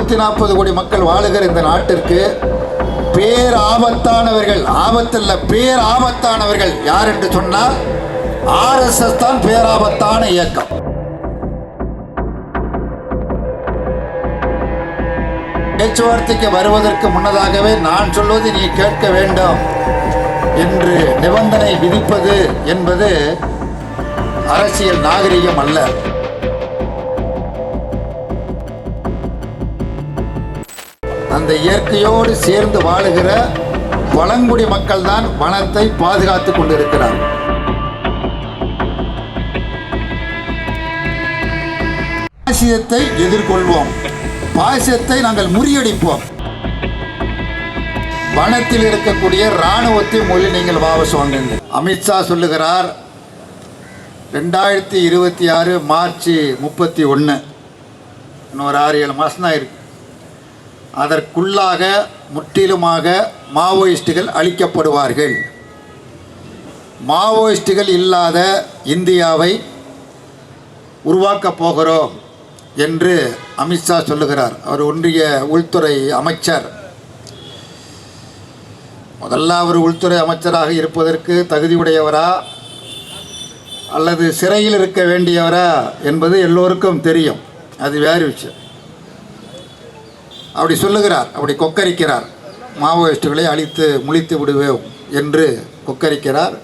140 கோடி மக்கள் வாழுகிற இந்த நாட்டிற்கு பேராபத்தானவர்கள், ஆபத்தல்ல பேராபத்தானவர்கள் யார் என்று சொன்னால் RSS தான் பேராபத்தான இயக்கம். பேச்சுவார்த்தைக்கு வருவதற்கு முன்னதாகவே நான் சொல்வது நீ கேட்க வேண்டும் என்று நிபந்தனை விதிப்பது என்பது அரசியல் நாகரிகம் அல்ல. அந்த இயற்கையோடு சேர்ந்து வாழுகிற பழங்குடி மக்கள் தான் வனத்தை பாதுகாத்துக் கொண்டிருக்கிறார். பாசிசத்தை எதிர்கொள்வோம், பாசிசத்தை நாங்கள் முறியடிப்போம். வனத்தில் இருக்கக்கூடிய இராணுவத்தை மொழி நீங்கள் வாபஸ் வாங்குங்கள். அமித்ஷா சொல்லுகிறார் 2026 மார்ச் 31, இன்னொரு 6-7 மாதம் தான் இருக்கு. அதற்குள்ளாக முற்றிலுமாக மாவோயிஸ்டுகள் அழிக்கப்படுவார்கள். மாவோயிஸ்டுகள் இல்லாத இந்தியாவை உருவாக்கப் போகிறோம் என்று அமித்ஷா சொல்லுகிறார். அவர் ஒன்றிய உள்துறை அமைச்சர். முதல்ல அவர் உள்துறை அமைச்சராக இருப்பதற்கு தகுதியுடையவரா அல்லது சிறையில் இருக்க வேண்டியவரா என்பது எல்லோருக்கும் தெரியும். அது வேறு விஷயம். அப்படி சொல்லுகிறார், அப்படி கொக்கரிக்கிறார். மாவோயிஸ்டுகளை அழித்து முழித்து விடுவோம் என்று கொக்கரிக்கிறார்.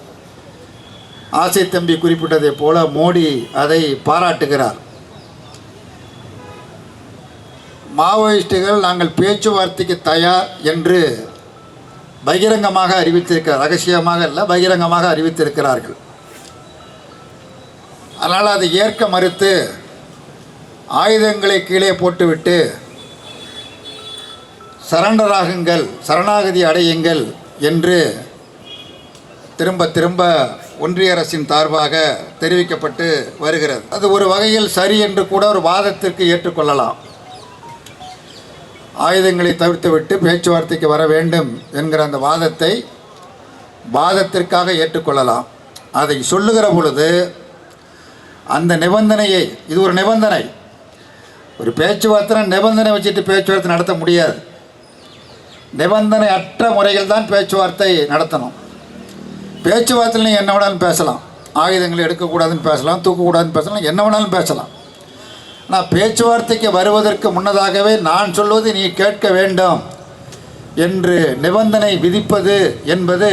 ஆசை தம்பி குறிப்பிட்டதை போல மோடி அதை பாராட்டுகிறார். மாவோயிஸ்டுகள் நாங்கள் பேச்சுவார்த்தைக்கு தயார் என்று பகிரங்கமாக அறிவித்திருக்கிறார். ரகசியமாக இல்லை, பகிரங்கமாக அறிவித்திருக்கிறார்கள். அதனால் அதை ஏற்க மறுத்து ஆயுதங்களை கீழே போட்டுவிட்டு சரண்டராகுங்கள், சரணாகதி அடையுங்கள் என்று திரும்ப திரும்ப ஒன்றிய அரசின் சார்பாக தெரிவிக்கப்பட்டு வருகிறது. அது ஒரு வகையில் சரி என்று கூட ஒரு வாதத்திற்கு ஏற்றுக்கொள்ளலாம். ஆயுதங்களை தவிர்த்துவிட்டு பேச்சுவார்த்தைக்கு வர வேண்டும் என்கிற அந்த வாதத்திற்காக ஏற்றுக்கொள்ளலாம். அதை சொல்லுகிற பொழுது அந்த நிபந்தனையை, இது ஒரு நிபந்தனை, ஒரு பேச்சுவார்த்தை நிபந்தனை வச்சுட்டு பேச்சுவார்த்தை நடத்த முடியாது. நிபந்தனை அற்ற முறையில் தான் பேச்சுவார்த்தை நடத்தணும். பேச்சுவார்த்தையில் நீங்கள் என்ன வேணாலும் பேசலாம், ஆயுதங்களை எடுக்கக்கூடாதுன்னு பேசலாம், தூக்கக்கூடாதுன்னு பேசலாம், என்ன வேணாலும் பேசலாம். ஆனால் பேச்சுவார்த்தைக்கு வருவதற்கு முன்னதாகவே நான் சொல்வது நீ கேட்க வேண்டும் என்று நிபந்தனை விதிப்பது என்பது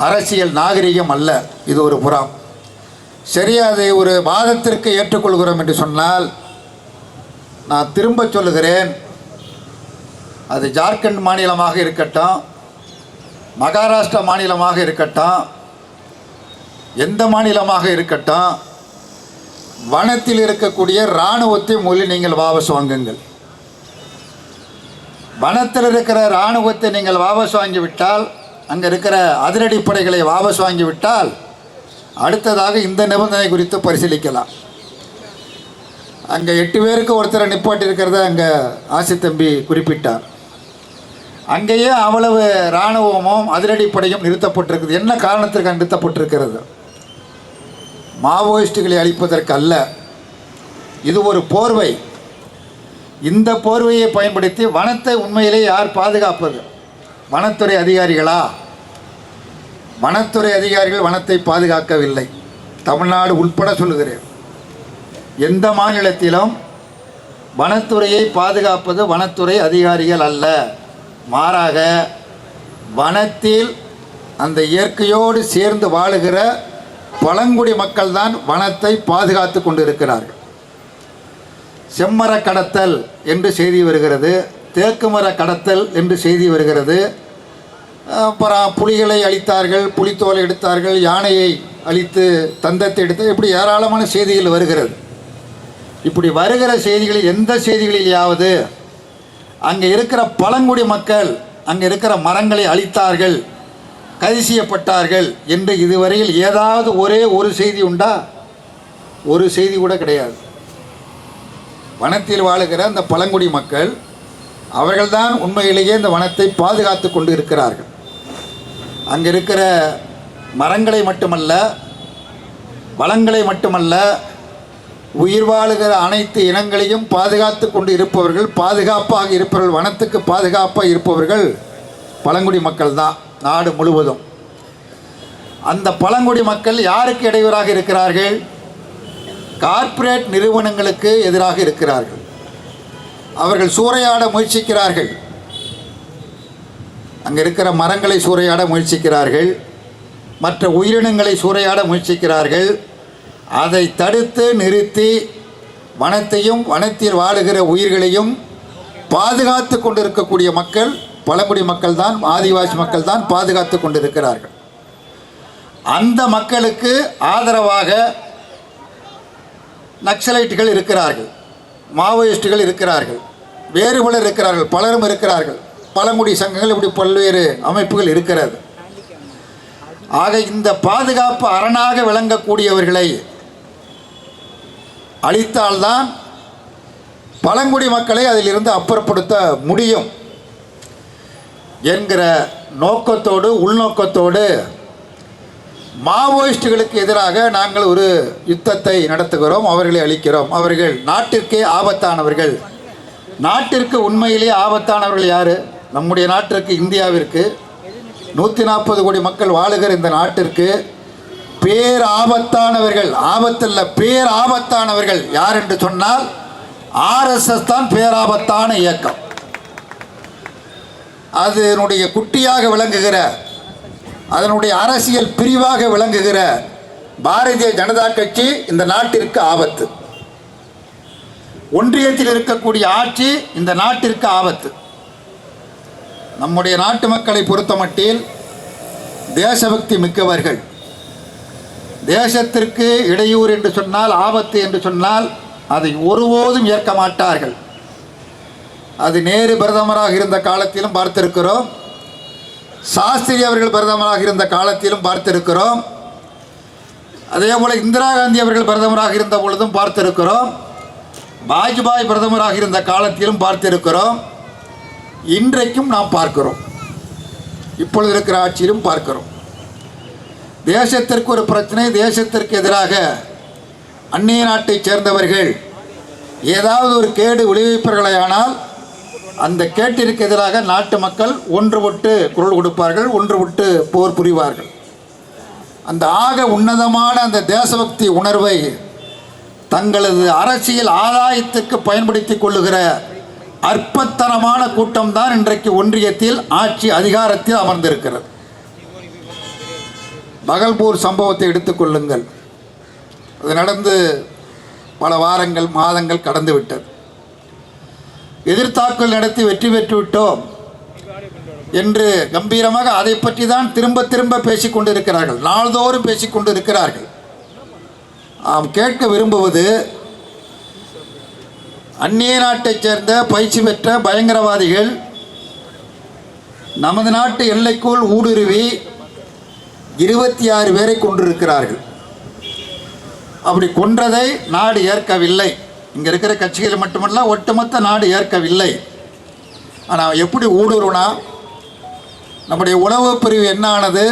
அரசியல் நாகரிகம் அல்ல. இது ஒரு புறம். சரி, அதை ஒரு வாதத்திற்கு ஏற்றுக்கொள்கிறோம் என்று சொன்னால் நான் திரும்ப சொல்லுகிறேன், அது ஜார்க்கண்ட் மாநிலமாக இருக்கட்டும், மகாராஷ்டிரா மாநிலமாக இருக்கட்டும், எந்த மாநிலமாக இருக்கட்டும், வனத்தில் இருக்கக்கூடிய இராணுவத்தை முதலில் நீங்கள் வாபஸ் வாங்குங்கள். வனத்தில் இருக்கிற இராணுவத்தை நீங்கள் வாபஸ் வாங்கிவிட்டால், அங்கே இருக்கிற அதிரடிப்படைகளை வாபஸ் வாங்கிவிட்டால் அடுத்ததாக இந்த நிபந்தனை குறித்து பரிசீலிக்கலாம். அங்கே 8 பேருக்கு ஒருத்தரை நிப்பாட்டி இருக்கிறத அங்கே ஆசை தம்பி குறிப்பிட்டார். அங்கேயே அவ்வளவு இராணுவமும் அதிரடிப்படையும் நிறுத்தப்பட்டிருக்குது. என்ன காரணத்திற்கு நிறுத்தப்பட்டிருக்கிறது? மாவோயிஸ்டுகளை அழிப்பதற்கு அல்ல. இது ஒரு போர்வை. இந்த போர்வையை பயன்படுத்தி வனத்தை உண்மையிலே யார் பாதுகாப்பது? வனத்துறை அதிகாரிகளா? வனத்துறை அதிகாரிகள் வனத்தை பாதுகாக்கவில்லை. தமிழ்நாடு உட்பட சொல்லுகிறேன். எந்த மாநிலத்திலும் வனத்துறையை பாதுகாப்பது வனத்துறை அதிகாரிகள் அல்ல. மாறாக வனத்தில் அந்த இயற்கையோடு சேர்ந்து வாழுகிற பழங்குடி மக்கள் தான் வனத்தை பாதுகாத்து கொண்டிருக்கிறார்கள். செம்மர கடத்தல் என்று செய்தி வருகிறது, தேக்கு மர கடத்தல் என்று செய்தி வருகிறது. அப்புறம் புலிகளை அழித்தார்கள், புலித்தோலை எடுத்தார்கள், யானையை அழித்து தந்தத்தை எடுத்து, இப்படி ஏராளமான செய்திகள் வருகிறது. இப்படி வருகிற செய்திகளில் எந்த செய்திகளிலாவது அங்கே இருக்கிற பழங்குடி மக்கள் அங்கே இருக்கிற மரங்களை அழித்தார்கள், கைது செய்யப்பட்டார்கள் என்று இதுவரையில் ஏதாவது ஒரே ஒரு செய்தி உண்டா? ஒரு செய்தி கூட கிடையாது. வனத்தில் வாழுகிற அந்த பழங்குடி மக்கள் அவர்கள்தான் உண்மையிலேயே இந்த வனத்தை பாதுகாத்து கொண்டு இருக்கிறார்கள். அங்கே இருக்கிற மரங்களை மட்டுமல்ல, வளங்களை மட்டுமல்ல, உயிர் வாழுகிற அனைத்து இனங்களையும் பாதுகாத்து கொண்டு இருப்பவர்கள், பாதுகாப்பாக இருப்பவர்கள், வனத்துக்கு பாதுகாப்பாக இருப்பவர்கள் பழங்குடி மக்கள் தான் நாடு முழுவதும். அந்த பழங்குடி மக்கள் யாருக்கு இடையூறாக இருக்கிறார்கள்? கார்ப்பரேட் நிறுவனங்களுக்கு எதிராக இருக்கிறார்கள். அவர்கள் சூறையாட முயற்சிக்கிறார்கள். அங்கே இருக்கிற மரங்களை சூறையாட முயற்சிக்கிறார்கள், மற்ற உயிரினங்களை சூறையாட முயற்சிக்கிறார்கள். அதை தடுத்து நிறுத்தி வனத்தையும் வனத்தில் வாழுகிற உயிர்களையும் பாதுகாத்து கொண்டிருக்கக்கூடிய மக்கள் பழங்குடி மக்கள் தான், ஆதிவாசி மக்கள் தான் பாதுகாத்து கொண்டிருக்கிறார்கள். அந்த மக்களுக்கு ஆதரவாக நக்சலைட்டுகள் இருக்கிறார்கள், மாவோயிஸ்டுகள் இருக்கிறார்கள், வேறு பலர் இருக்கிறார்கள், பலரும் இருக்கிறார்கள். பழங்குடி சங்கங்கள் இப்படி பல்வேறு அமைப்புகள் இருக்கிறது. ஆக இந்த பாதுகாப்பு அரணாக விளங்கக்கூடியவர்களை அழித்தால்தான் பழங்குடி மக்களை அதிலிருந்து அப்புறப்படுத்த முடியும் என்கிற நோக்கத்தோடு, உள்நோக்கத்தோடு மாவோயிஸ்டுகளுக்கு எதிராக நாங்கள் ஒரு யுத்தத்தை நடத்துகிறோம், அவர்களை அழிக்கிறோம். அவர்கள் நாட்டிற்கே ஆபத்தானவர்கள். நாட்டிற்கு உண்மையிலே ஆபத்தானவர்கள் யார்? நம்முடைய நாட்டிற்கு, இந்தியாவிற்கு, 140 கோடி மக்கள் வாழுகிற இந்த நாட்டிற்கு பேராபத்தானவர்கள், ஆபத்தல்ல பேராபத்தானவர்கள் யார் என்று சொன்னால் ஆர்எஸ்எஸ் தான் பேராபத்தான இயக்கம். அதனுடைய குட்டியாக விளங்குகிற, அதனுடைய அரசியல் பிரிவாக விளங்குகிற பாரதிய ஜனதா கட்சி இந்த நாட்டிற்கு ஆபத்து. ஒன்றியத்தில் இருக்கக்கூடிய ஆட்சி இந்த நாட்டிற்கு ஆபத்து. நம்முடைய நாட்டு மக்களை பொறுத்தமட்டில் தேசபக்தி மிக்கவர்கள். தேசத்திற்கு இடையூறு என்று சொன்னால், ஆபத்து என்று சொன்னால் அதை ஒருபோதும் ஏற்க மாட்டார்கள். அது நேரு பிரதமராக இருந்த காலத்திலும் பார்த்திருக்கிறோம், சாஸ்திரி அவர்கள் பிரதமராக இருந்த காலத்திலும் பார்த்திருக்கிறோம், அதே போல் இந்திரா காந்தி அவர்கள் பிரதமராக இருந்த பொழுதும் பார்த்திருக்கிறோம், வாஜ்பாய் பிரதமராக இருந்த காலத்திலும் பார்த்திருக்கிறோம், இன்றைக்கும் நாம் பார்க்கிறோம், இப்பொழுது இருக்கிற ஆட்சியிலும் பார்க்கிறோம். தேசத்திற்கு ஒரு பிரச்சனை, தேசத்திற்கு எதிராக அந்நிய நாட்டைச் சேர்ந்தவர்கள் ஏதாவது ஒரு கேடு விளைவிப்பார்களானால் அந்த கேட்டிற்கு எதிராக நாட்டு மக்கள் ஒன்றுபட்டு குரல் கொடுப்பார்கள், ஒன்றுபட்டு போர் புரிவார்கள். அந்த ஆக உன்னதமான அந்த தேசபக்தி உணர்வை தங்களது அரசியல் ஆதாயத்துக்கு பயன்படுத்தி கொள்ளுகிற அற்பத்தனமான கூட்டம்தான் இன்றைக்கு ஒன்றியத்தில் ஆட்சி அதிகாரத்தில் அமர்ந்திருக்கிறது. பகல்பூர் சம்பவத்தை எடுத்துக்கொள்ளுங்கள். அது நடந்து பல வாரங்கள், மாதங்கள் கடந்து விட்டது. எதிர்த்தாக்குதல் நடத்தி வெற்றி பெற்று விட்டோம் என்று கம்பீரமாக அதை பற்றி தான் திரும்ப திரும்ப பேசிக்கொண்டு இருக்கிறார்கள், நாள்தோறும் பேசிக்கொண்டு இருக்கிறார்கள். நாம் கேட்க விரும்புவது, அந்நிய நாட்டைச் சேர்ந்த பயிற்சி பெற்ற பயங்கரவாதிகள் நமது நாட்டு எல்லைக்குள் ஊடுருவி 26 பேரை கொண்டிருக்கிறார்கள். அப்படி கொன்றதை நாடு ஏற்கவில்லை. இங்கே இருக்கிற கட்சிகள் மட்டுமல்ல, ஒட்டுமொத்த நாடு ஏற்கவில்லை. ஆனால் எப்படி ஊடுருவினா, நம்முடைய உளவு பிரிவு என்ன ஆனது,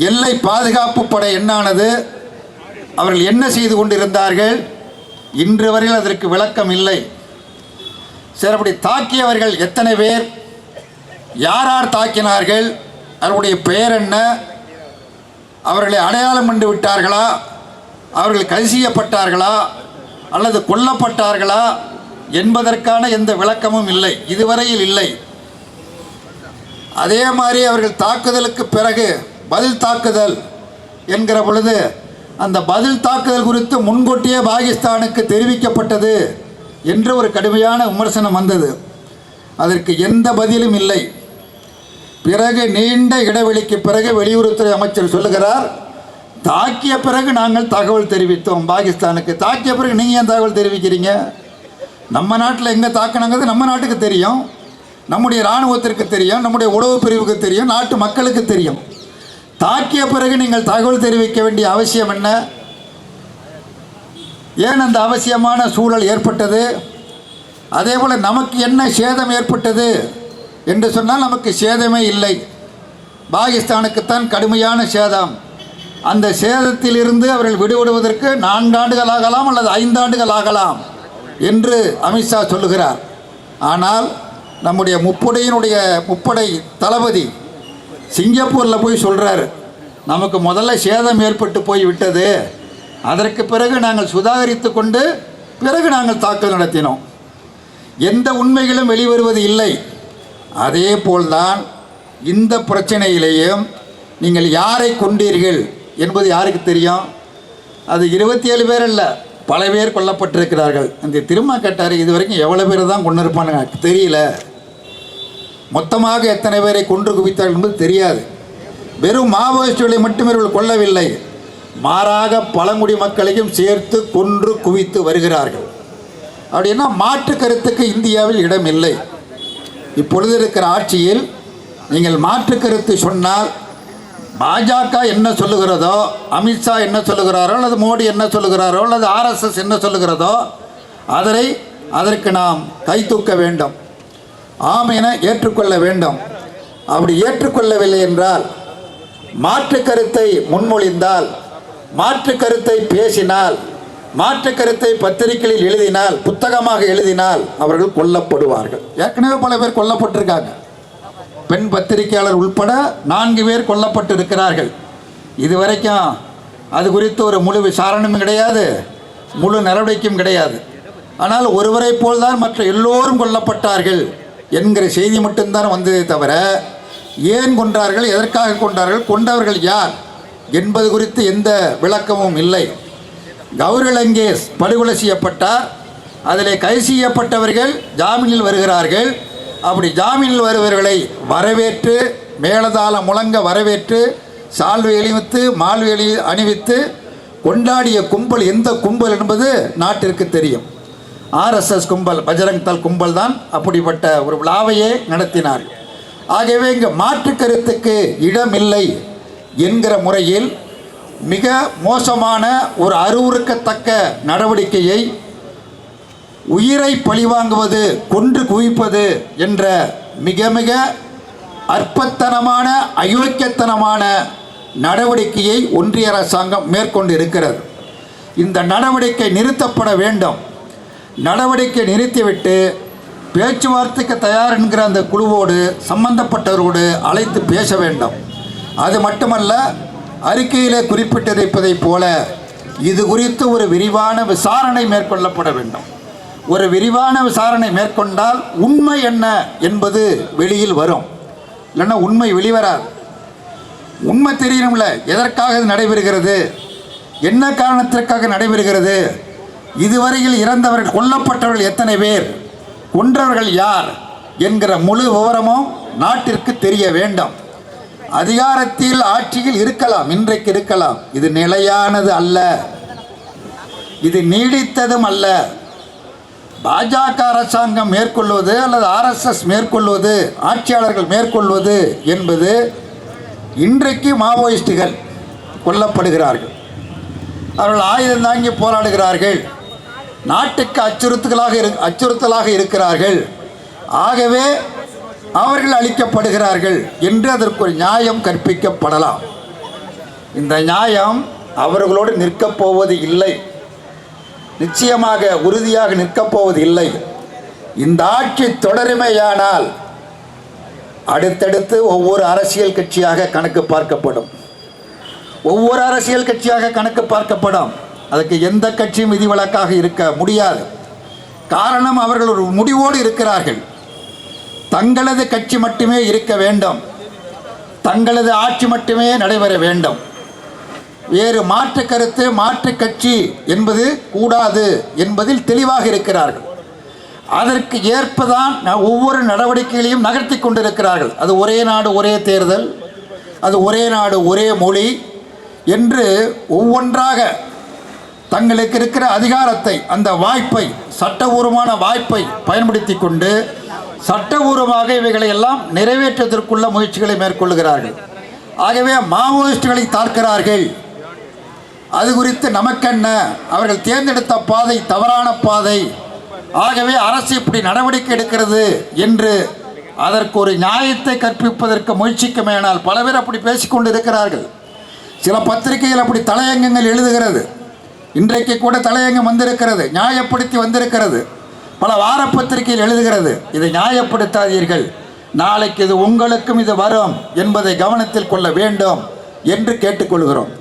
எல்லை பாதுகாப்பு படை என்ன ஆனது, அவர்கள் என்ன செய்து கொண்டிருந்தார்கள், இன்று வரையில் அதற்கு விளக்கம் இல்லை. சரி, அப்படி தாக்கியவர்கள் எத்தனை பேர், யார் யார் தாக்கினார்கள், அவருடைய பெயர் என்ன, அவர்களை அடையாளம் கண்டு விட்டார்களா, அவர்கள் கைது செய்யப்பட்டார்களா அல்லது கொல்லப்பட்டார்களா என்பதற்கான எந்த விளக்கமும் இல்லை, இதுவரையில் இல்லை. அதே மாதிரி அவர்கள் தாக்குதலுக்கு பிறகு பதில் தாக்குதல் என்கிற பொழுது அந்த பதில் தாக்குதல் குறித்து முன்கூட்டியே பாகிஸ்தானுக்கு தெரிவிக்கப்பட்டது என்று ஒரு கடுமையான விமர்சனம் வந்தது. அதற்கு எந்த பதிலும் இல்லை. பிறகு நீண்ட இடைவெளிக்கு பிறகு வெளியுறவுத்துறை அமைச்சர் சொல்லுகிறார், தாக்கிய பிறகு நாங்கள் தகவல் தெரிவித்தோம் பாகிஸ்தானுக்கு. தாக்கிய பிறகு நீங்கள் ஏன் தகவல் தெரிவிக்கிறீங்க? நம்ம நாட்டில் எங்கே தாக்கினாங்கிறது நம்ம நாட்டுக்கு தெரியும், நம்முடைய இராணுவத்திற்கு தெரியும், நம்முடைய உளவு பிரிவுக்கு தெரியும், நாட்டு மக்களுக்கு தெரியும். தாக்கிய பிறகு நீங்கள் தகவல் தெரிவிக்க வேண்டிய அவசியம் என்ன? ஏன் அந்த அவசியமான சூழல் ஏற்பட்டது? அதே போல் நமக்கு என்ன சேதம் ஏற்பட்டது என்று சொன்னால் நமக்கு சேதமே இல்லை. பாகிஸ்தானுக்குத்தான் கடுமையான சேதம். அந்த சேதத்திலிருந்து அவர்கள் விடுபடுவதற்கு 4 ஆண்டுகள் ஆகலாம் அல்லது 5 ஆண்டுகள் ஆகலாம் என்று அமித்ஷா சொல்லுகிறார். ஆனால் நம்முடைய முப்படை தளபதி சிங்கப்பூரில் போய் சொல்கிறார், நமக்கு முதல்ல சேதம் ஏற்பட்டு போய் விட்டது, அதற்கு பிறகு நாங்கள் சுதாகரித்து கொண்டு பிறகு நாங்கள் தாக்குதல் நடத்தினோம். எந்த உண்மைகளும் வெளிவருவது இல்லை. அதே போல்தான் இந்த பிரச்சனையிலேயும் நீங்கள் யாரை கொண்டீர்கள் என்பது யாருக்கு தெரியும்? அது 27 பேர் அல்ல, பல பேர் கொல்லப்பட்டிருக்கிறார்கள். இந்த திரும்ப கேட்டார், இது வரைக்கும் எவ்வளோ பேர் தான் கொண்டு இருப்பானுங்க தெரியல, மொத்தமாக எத்தனை பேரை கொன்று குவித்தார்கள் என்பது தெரியாது. வெறும் மாவோயிஸ்டுகளை மட்டும் இவர்கள் கொல்லவில்லை, மாறாக பழங்குடி மக்களையும் சேர்த்து கொன்று குவித்து வருகிறார்கள். அப்படின்னா மாற்று கருத்துக்கு இந்தியாவில் இடம் இல்லை. இப்பொழுது இருக்கிற ஆட்சியில் நீங்கள் மாற்று கருத்து சொன்னால் பாஜக என்ன சொல்லுகிறதோ, அமித்ஷா என்ன சொல்லுகிறாரோ, அல்லது மோடி என்ன சொல்லுகிறாரோ, அல்லது RSS என்ன சொல்லுகிறதோ அதற்கு நாம் கை தூக்க வேண்டும், ஆம் என ஏற்றுக்கொள்ள வேண்டும். அப்படி ஏற்றுக்கொள்ளவில்லை என்றால், மாற்று கருத்தை முன்மொழிந்தால், மாற்று கருத்தை பேசினால், மாற்று கருத்தை பத்திரிகைகளில் எழுதினால், புத்தகமாக எழுதினால் அவர்கள் கொல்லப்படுவார்கள். ஏற்கனவே பல பேர் கொல்லப்பட்டிருக்காங்க. பெண் பத்திரிகையாளர் உள்பட 4 பேர் கொல்லப்பட்டு இருக்கிறார்கள். இதுவரைக்கும் அது குறித்து ஒரு முழு விசாரணையும் கிடையாது, முழு நடவடிக்கையும் கிடையாது. ஆனால் ஒருவரை போல்தான் மற்ற எல்லோரும் கொல்லப்பட்டார்கள் என்கிற செய்தி மட்டும்தான் வந்ததே தவிர, ஏன் கொன்றார்கள், எதற்காக கொன்றார்கள், கொண்டவர்கள் யார் என்பது குறித்து எந்த விளக்கமும் இல்லை. கௌரி லங்கேஷ் படுகொலை செய்யப்பட்டார், அதிலே கைது செய்யப்பட்டவர்கள் ஜாமீனில் வருகிறார்கள். அப்படி ஜாமீனில் வருபவர்களை வரவேற்று, மேலதாளம் முழங்க வரவேற்று, சால்வை அணிவித்து, மால்வை அணிவித்து கொண்டாடிய கும்பல் எந்த கும்பல் என்பது நாட்டிற்கு தெரியும். RSS கும்பல், பஜ்ரங் தள் கும்பல் தான் அப்படிப்பட்ட ஒரு விழாவையே நடத்தினார். ஆகவே இங்கே மாற்று கருத்துக்கு இடமில்லை என்கிற முறையில் மிக மோசமான ஒரு அருவருக்கத்தக்க நடவடிக்கையை, உயிரை பழிவாங்குவது, கொன்று குவிப்பது என்ற மிக மிக அற்பத்தனமான அயோக்கியத்தனமான நடவடிக்கையை ஒன்றிய அரசாங்கம் மேற்கொண்டு இருக்கிறது. இந்த நடவடிக்கை நிறுத்தப்பட வேண்டும். நடவடிக்கை நிறுத்திவிட்டு பேச்சுவார்த்தைக்கு தயார் என்கிற அந்த குழுவோடு சம்பந்தப்பட்டவரோடு அழைத்து பேச வேண்டும். அது மட்டுமல்ல, அறிக்கையிலே குறிப்பிட்டிருப்பதைப் போல இது குறித்து ஒரு விரிவான விசாரணை மேற்கொள்ளப்பட வேண்டும். ஒரு விரிவான விசாரணை மேற்கொண்டால் உண்மை என்ன என்பது வெளியில் வரும். இல்லைன்னா உண்மை வெளிவராது. உண்மை தெரியணும்ல, எதற்காக இது நடைபெறுகிறது, என்ன காரணத்திற்காக நடைபெறுகிறது, இதுவரையில் இறந்தவர்கள், கொல்லப்பட்டவர்கள் எத்தனை பேர், கொன்றவர்கள் யார் என்கிற முழு விவரமும் நாட்டிற்கு தெரிய வேண்டும். அதிகாரத்தில் ஆட்சியில் இருக்கலாம், இன்றைக்கு இருக்கலாம், இது நிலையானது அல்ல, இது நீடித்ததும் அல்ல. பாஜக அரசாங்கம் மேற்கொள்வது அல்லது RSS மேற்கொள்வது, ஆட்சியாளர்கள் மேற்கொள்வது என்பது, இன்றைக்கு மாவோயிஸ்டுகள் கொல்லப்படுகிறார்கள், அவர்கள் ஆயுதம் தாங்கி போராடுகிறார்கள், நாட்டுக்கு அச்சுறுத்தலாக இருக்கிறார்கள், ஆகவே அவர்கள் அழிக்கப்படுகிறார்கள் என்று அதற்கு ஒரு நியாயம் கற்பிக்கப்படலாம். இந்த நியாயம் அவர்களோடு நிற்கப் போவது இல்லை, நிச்சயமாக உறுதியாக நிற்கப் போவது இல்லை. இந்த ஆட்சி தொடருமேயானால் அடுத்தடுத்து ஒவ்வொரு அரசியல் கட்சியாக கணக்கு பார்க்கப்படும், ஒவ்வொரு அரசியல் கட்சியாக கணக்கு பார்க்கப்படும். அதுக்கு எந்த கட்சியும் விதிவிலக்காக இருக்க முடியாது. காரணம், அவர்கள் ஒரு முடிவோடு இருக்கிறார்கள். தங்களது கட்சி மட்டுமே இருக்க வேண்டும், தங்களது ஆட்சி மட்டுமே நடைபெற வேண்டும், வேறு மாற்று கருத்து, மாற்று கட்சி என்பது கூடாது என்பதில் தெளிவாக இருக்கிறார்கள். அதற்கு ஏற்பதான் ஒவ்வொரு நடவடிக்கைகளையும் நகர்த்தி கொண்டிருக்கிறார்கள். அது ஒரே நாடு ஒரே தேர்தல், அது ஒரே நாடு ஒரே மொழி என்று ஒவ்வொன்றாக தங்களுக்கு இருக்கிற அதிகாரத்தை, அந்த வாய்ப்பை, சட்டபூர்வமான வாய்ப்பை பயன்படுத்தி கொண்டு சட்டபூர்வமாக இவைகளை எல்லாம் நிறைவேற்றுவதற்குள்ள முயற்சிகளை மேற்கொள்கிறார்கள். ஆகவே மாவோயிஸ்டுகளை தாக்குகிறார்கள். அது குறித்து நமக்கென்ன, அவர்கள் தேர்ந்தெடுத்த பாதை தவறான பாதை, ஆகவே அரசு இப்படி நடவடிக்கை எடுக்கிறது என்று அதற்கு ஒரு நியாயத்தை கற்பிப்பதற்கு முயற்சிக்குமேனால் பல பேர் அப்படி பேசிக்கொண்டு இருக்கிறார்கள். சில பத்திரிகைகள் அப்படி தலையங்கங்கள் எழுதுகிறது. இன்றைக்கு கூட தலையங்கம் வந்திருக்கிறது, நியாயப்படுத்தி வந்திருக்கிறது. பல வார பத்திரிகைகள் எழுதுகிறது, இதை நியாயப்படுத்தாதீர்கள், நாளைக்கு இது உங்களுக்கும் இது வரும் என்பதை கவனத்தில் கொள்ள வேண்டும் என்று கேட்டுக்கொள்கிறோம்.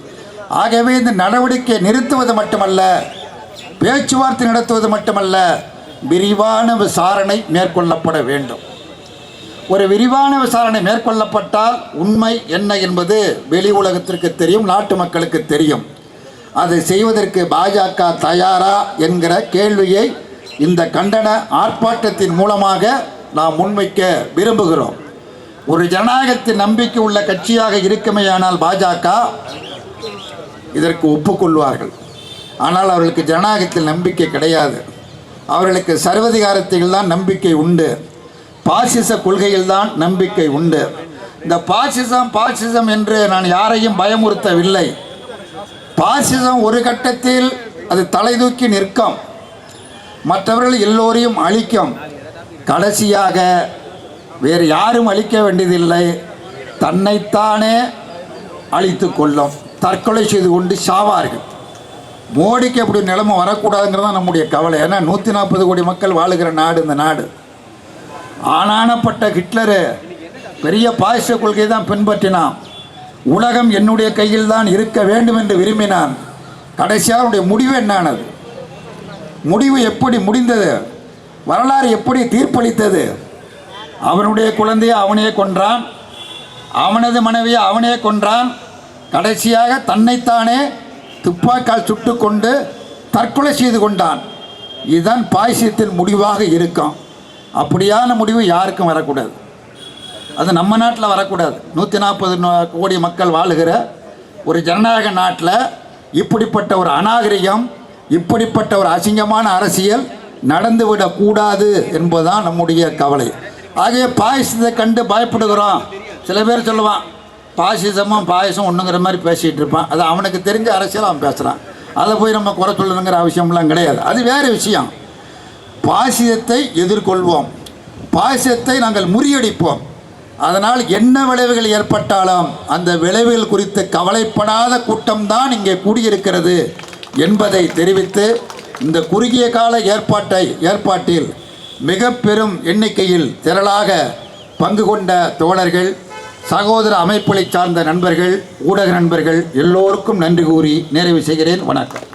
ஆகவே இந்த நடவடிக்கையை நிறுத்துவது மட்டுமல்ல, பேச்சுவார்த்தை நடத்துவது மட்டுமல்ல, விரிவான விசாரணை மேற்கொள்ளப்பட வேண்டும். ஒரு விரிவான விசாரணை மேற்கொள்ளப்பட்டால் உண்மை என்ன என்பது வெளி உலகத்திற்கு தெரியும், நாட்டு மக்களுக்கு தெரியும். அதை செய்வதற்கு பாஜக தயாரா என்கிற கேள்வியை இந்த கண்டன ஆர்ப்பாட்டத்தின் மூலமாக நாம் முன்வைக்க விரும்புகிறோம். ஒரு ஜனநாயகத்தின் நம்பிக்கை உள்ள கட்சியாக இருக்குமேயானால் பாஜக இதற்கு ஒப்புக்கொள்வார்கள். ஆனால் அவர்களுக்கு ஜனநாயகத்தில் நம்பிக்கை கிடையாது. அவர்களுக்கு சர்வதிகாரத்தில் தான் நம்பிக்கை உண்டு, பாசிச கொள்கையில் தான் நம்பிக்கை உண்டு. இந்த பாசிசம் என்று நான் யாரையும் பயமுறுத்தவில்லை. பாசிசம் ஒரு கட்டத்தில் அது தலை தூக்கி நிற்கும், மற்றவர்கள் எல்லோரையும் அழிக்கும். கடைசியாக வேறு யாரும் அழிக்க வேண்டியதில்லை, தன்னைத்தானே அழித்து கொள்ளும், தற்கொலை செய்து கொண்டு சாவார்கள். மோடிக்கு அப்படி நிலைமை வரக்கூடாதுங்கிறது தான் நம்முடைய கவலை. ஏன்னா 140 கோடி மக்கள் வாழுகிற நாடு இந்த நாடு. ஆனானப்பட்ட ஹிட்லரு பெரிய பாசிச கொள்கை தான் பின்பற்றினான். உலகம் என்னுடைய கையில் தான் இருக்க வேண்டும் என்று விரும்பினான். கடைசியாக அவனுடைய முடிவு என்னானது? முடிவு எப்படி முடிந்தது? வரலாறு எப்படி தீர்ப்பளித்தது? அவனுடைய குழந்தையை அவனே கொன்றான், அவனது மனைவியை அவனே கொன்றான், கடைசியாக தன்னைத்தானே துப்பாக்கால் சுட்டு கொண்டு தற்கொலை செய்து கொண்டான். இதுதான் பாசிசத்தின் முடிவாக இருக்கும். அப்படியான முடிவு யாருக்கும் வரக்கூடாது. அது நம்ம நாட்டில் வரக்கூடாது. 140 கோடி மக்கள் வாழுகிற ஒரு ஜனநாயக நாட்டில் இப்படிப்பட்ட ஒரு அநாகரிகம், இப்படிப்பட்ட ஒரு அசிங்கமான அரசியல் நடந்துவிடக்கூடாது என்பதுதான் நம்முடைய கவலை. ஆகவே பாயசத்தை கண்டு பயப்படுகிறோம். சில பேர் சொல்லுவான் பாசிசமும் பாயசம் ஒன்றுங்கிற மாதிரி பேசிகிட்டு இருப்பான். அது அவனுக்கு தெரிஞ்ச அரசியல் அவன் பேசுகிறான். அதை போய் நம்ம குறை சொல்லணுங்கிற அவசியம்லாம் கிடையாது. அது வேறு விஷயம். பாசிசத்தை எதிர்கொள்வோம், பாசிசத்தை நாங்கள் முறியடிப்போம். அதனால் என்ன விளைவுகள் ஏற்பட்டாலும் அந்த விளைவுகள் குறித்து கவலைப்படாத கூட்டம்தான் இங்கே கூடியிருக்கிறது என்பதை தெரிவித்து, இந்த குறுகிய கால ஏற்பாட்டில் மிக பெரும் எண்ணிக்கையில் திரளாக பங்கு கொண்ட தோழர்கள், சகோதர அமைப்புகளை சார்ந்த நண்பர்கள், ஊடக நண்பர்கள் எல்லோருக்கும் நன்றி கூறி நிறைவு செய்கிறேன். வணக்கம்.